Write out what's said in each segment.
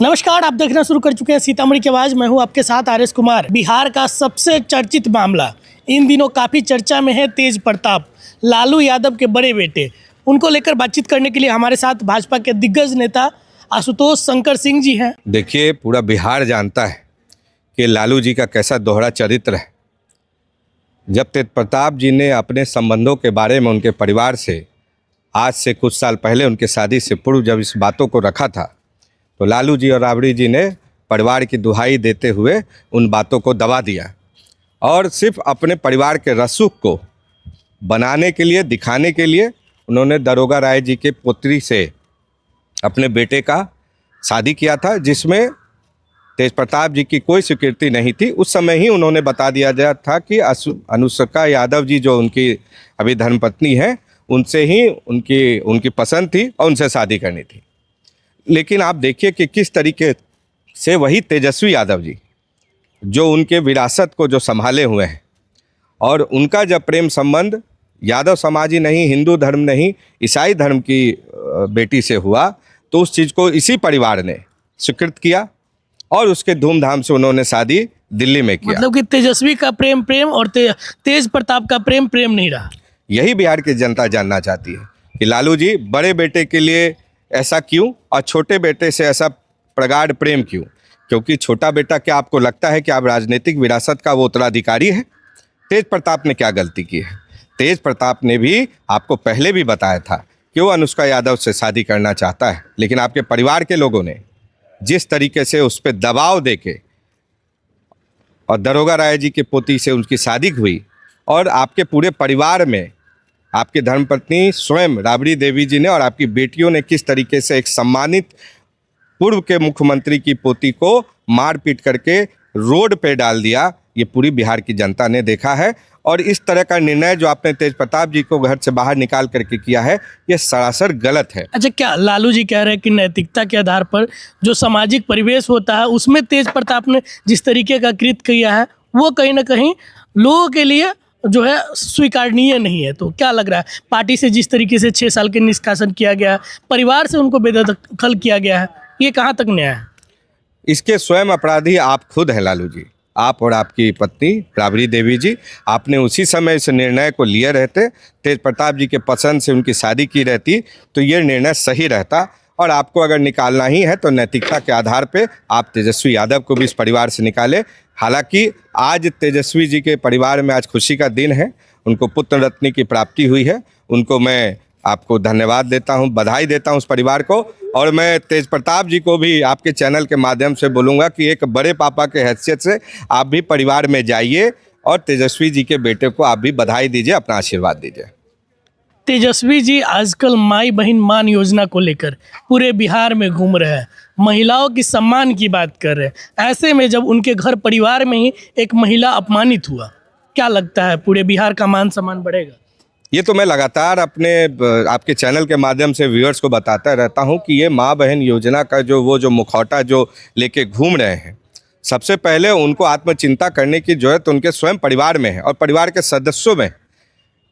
नमस्कार, आप देखना शुरू कर चुके हैं सीतामढ़ी की आवाज़। मैं हूं आपके साथ आर एस कुमार। बिहार का सबसे चर्चित मामला इन दिनों काफ़ी चर्चा में है। तेज प्रताप लालू यादव के बड़े बेटे, उनको लेकर बातचीत करने के लिए हमारे साथ भाजपा के दिग्गज नेता आशुतोष शंकर सिंह जी हैं। देखिए, पूरा बिहार जानता है कि लालू जी का कैसा दोहरा चरित्र है। जब तेज प्रताप जी ने अपने संबंधों के बारे में उनके परिवार से आज से कुछ साल पहले उनके शादी से पूर्व जब इस बातों को रखा था, तो लालू जी और राबड़ी जी ने परिवार की दुहाई देते हुए उन बातों को दबा दिया और सिर्फ अपने परिवार के रसूख को बनाने के लिए, दिखाने के लिए उन्होंने दरोगा राय जी के पुत्री से अपने बेटे का शादी किया था, जिसमें तेज प्रताप जी की कोई स्वीकृति नहीं थी। उस समय ही उन्होंने बता दिया गया था कि अनुष्का यादव जी जो उनकी अभी धर्मपत्नी है, उनसे ही उनकी पसंद थी और उनसे शादी करनी थी। लेकिन आप देखिए कि किस तरीके से वही तेजस्वी यादव जी जो उनके विरासत को जो संभाले हुए हैं, और उनका जब प्रेम संबंध यादव समाज ही नहीं, हिंदू धर्म नहीं, ईसाई धर्म की बेटी से हुआ, तो उस चीज़ को इसी परिवार ने स्वीकृत किया और उसके धूमधाम से उन्होंने शादी दिल्ली में किया। मतलब कि तेजस्वी का प्रेम प्रेम और तेज प्रताप का प्रेम प्रेम नहीं रहा। यही बिहार की जनता जानना चाहती है कि लालू जी बड़े बेटे के लिए ऐसा क्यों और छोटे बेटे से ऐसा प्रगाढ़ प्रेम क्यों? क्योंकि छोटा बेटा, क्या आपको लगता है कि आप राजनीतिक विरासत का वो उत्तराधिकारी है? तेज प्रताप ने क्या गलती की है? तेज प्रताप ने भी आपको पहले भी बताया था कि वो अनुष्का यादव से शादी करना चाहता है, लेकिन आपके परिवार के लोगों ने जिस तरीके से उस पर दबाव देके और दरोगा राय जी के पोती से उनकी शादी हुई, और आपके पूरे परिवार में आपकी धर्मपत्नी स्वयं राबड़ी देवी जी ने और आपकी बेटियों ने किस तरीके से एक सम्मानित पूर्व के मुख्यमंत्री की पोती को मारपीट करके रोड पे डाल दिया, ये पूरी बिहार की जनता ने देखा है। और इस तरह का निर्णय जो आपने तेज प्रताप जी को घर से बाहर निकाल करके किया है, ये सरासर गलत है। अच्छा, क्या लालू जी कह रहे हैं कि नैतिकता के आधार पर जो सामाजिक परिवेश होता है उसमें तेज प्रताप ने जिस तरीके का कृत्य किया है वो कहीं ना कहीं लोगों के लिए जो है स्वीकारनीय नहीं है? तो क्या लग रहा है, पार्टी से जिस तरीके से 6 साल के निष्कासन किया गया है, परिवार से उनको बेदखल किया गया है, ये कहाँ तक न्याय है? इसके स्वयं अपराधी आप खुद हैं लालू जी। आप और आपकी पत्नी राबड़ी देवी जी, आपने उसी समय इस निर्णय को लिए रहते, तेज प्रताप जी के पसंद से उनकी शादी की रहती, तो ये निर्णय सही रहता। और आपको अगर निकालना ही है तो नैतिकता के आधार पे आप तेजस्वी यादव को भी इस परिवार से निकालें। हालांकि आज तेजस्वी जी के परिवार में आज खुशी का दिन है, उनको पुत्र रत्न की प्राप्ति हुई है। उनको मैं आपको धन्यवाद देता हूं, बधाई देता हूं उस परिवार को। और मैं तेज प्रताप जी को भी आपके चैनल के माध्यम से बोलूँगा कि एक बड़े पापा के हैसियत से आप भी परिवार में जाइए और तेजस्वी जी के बेटे को आप भी बधाई दीजिए, अपना आशीर्वाद दीजिए। तेजस्वी जी आजकल माई बहन मान योजना को लेकर पूरे बिहार में घूम रहे हैं, महिलाओं की सम्मान की बात कर रहे हैं। ऐसे में जब उनके घर परिवार में ही एक महिला अपमानित हुआ, क्या लगता है पूरे बिहार का मान सम्मान बढ़ेगा? ये तो मैं लगातार अपने आपके चैनल के माध्यम से व्यूअर्स को बताता रहता हूं कि ये माँ बहन योजना का जो मुखौटा जो लेके घूम रहे हैं, सबसे पहले उनको आत्मचिंता करने की जरूरत उनके स्वयं परिवार में है और परिवार के सदस्यों में।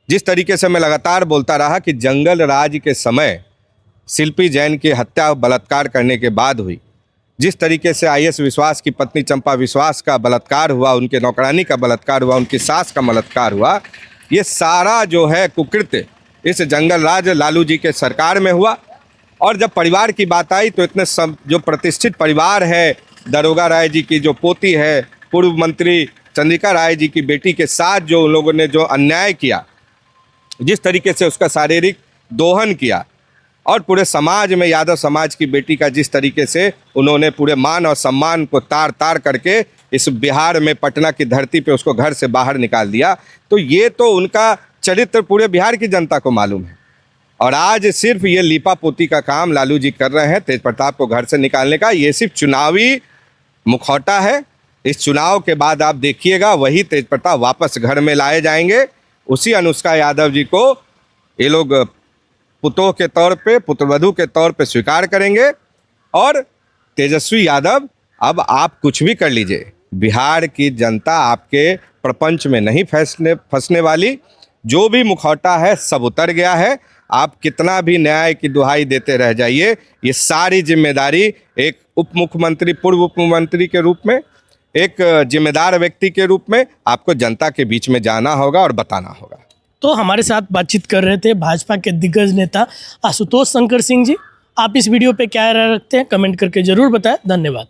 जिस तरीके से मैं लगातार बोलता रहा कि जंगल राज के समय शिल्पी जैन की हत्या बलात्कार करने के बाद हुई, जिस तरीके से IAS विश्वास की पत्नी चंपा विश्वास का बलात्कार हुआ, उनके नौकरानी का बलात्कार हुआ, उनकी सास का बलात्कार हुआ, ये सारा जो है कुकृत्य इस जंगल राज लालू जी के सरकार में हुआ। और जब परिवार की बात आई तो इतने सब जो प्रतिष्ठित परिवार है, दरोगा राय जी की जो पोती है, पूर्व मंत्री चंद्रिका राय जी की बेटी के साथ जो उन लोगों ने जो अन्याय किया, जिस तरीके से उसका शारीरिक दोहन किया, और पूरे समाज में यादव समाज की बेटी का जिस तरीके से उन्होंने पूरे मान और सम्मान को तार तार करके इस बिहार में पटना की धरती पे उसको घर से बाहर निकाल दिया, तो ये तो उनका चरित्र पूरे बिहार की जनता को मालूम है। और आज सिर्फ ये लीपा पोती का काम लालू जी कर रहे हैं तेज प्रताप को घर से निकालने का, ये सिर्फ चुनावी मुखौटा है। इस चुनाव के बाद आप देखिएगा वही तेज प्रताप वापस घर में लाए जाएंगे। उसी अनुष्का यादव जी को ये लोग पुतोह के तौर पे, पुत्रवधू के तौर पे स्वीकार करेंगे। और तेजस्वी यादव, अब आप कुछ भी कर लीजिए, बिहार की जनता आपके प्रपंच में नहीं फंसने वाली। जो भी मुखौटा है सब उतर गया है। आप कितना भी न्याय की दुहाई देते रह जाइए, ये सारी जिम्मेदारी एक उप मुख्यमंत्री, पूर्व उप मुख्यमंत्री के रूप में, एक जिम्मेदार व्यक्ति के रूप में आपको जनता के बीच में जाना होगा और बताना होगा। तो हमारे साथ बातचीत कर रहे थे भाजपा के दिग्गज नेता आशुतोष शंकर सिंह जी। आप इस वीडियो पे क्या राय रखते हैं कमेंट करके ज़रूर बताएं। धन्यवाद।